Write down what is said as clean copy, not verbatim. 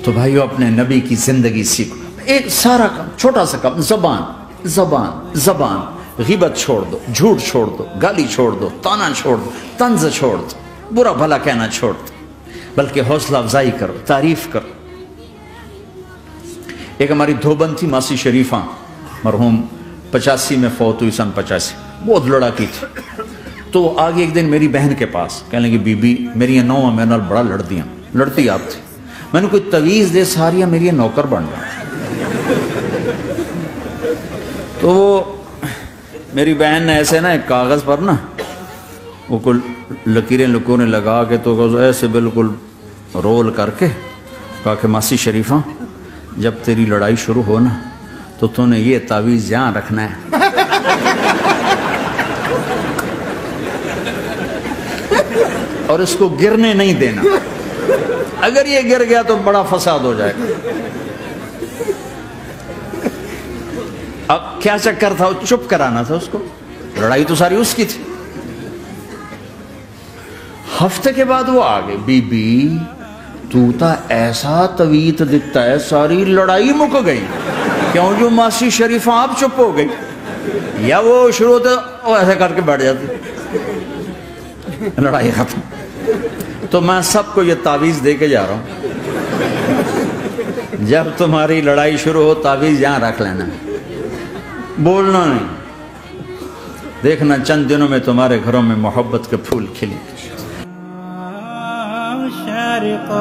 تو بھائیو اپنے نبی کی زندگی سیکھو. ایک سارا کام چھوٹا سا کام, زبان. غیبت چھوڑ دو, جھوٹ چھوڑ دو, گالی چھوڑ دو, تانا چھوڑ دو, طنز چھوڑ دو, برا بھلا کہنا چھوڑ دو, بلکہ حوصلہ افزائی کرو, تعریف کرو. ایک ہماری دھوبن تھی ماسی شریفہ, مرحوم 85 میں فوت ہوئی, سن 85, بہت لڑاکی تھی. تو وہ آگے ایک دن میری بہن کے پاس کہنے لگی بی بی میری یہ نوہ میرے نال بڑا لڑتی آپ تھی, میں نے کوئی تویز دے ساریا میری یہ نوکر بن گیا. تو وہ میری بہن نے ایسے نا ایک کاغذ پر نا وہ کل لکیریں لکونے لگا کے تو ایسے بالکل رول کر کے کہا کہ ماسی شریفہ جب تیری لڑائی شروع ہو نا تو نے یہ تعویذ یہاں رکھنا ہے, اور اس کو گرنے نہیں دینا, اگر یہ گر گیا تو بڑا فساد ہو جائے گا. اب کیا چکر تھا, چپ کرانا تھا اس کو, لڑائی تو ساری اس کی تھی. ہفتے کے بعد وہ آگے بی بی تو تا ایسا تویت دکھتا ہے ساری لڑائی مک گئی, کیوں جو ماسی شریفہ آپ چپ ہو گئی, یا وہ شروع ہوتا وہ ایسا کر کے بیٹھ جاتی, لڑائی ختم. تو میں سب کو یہ تعویذ دے کے جا رہا ہوں, جب تمہاری لڑائی شروع ہو تعویذ یہاں رکھ لینا, بولنا نہیں, دیکھنا چند دنوں میں تمہارے گھروں میں محبت کے پھول کھلیں. شارقہ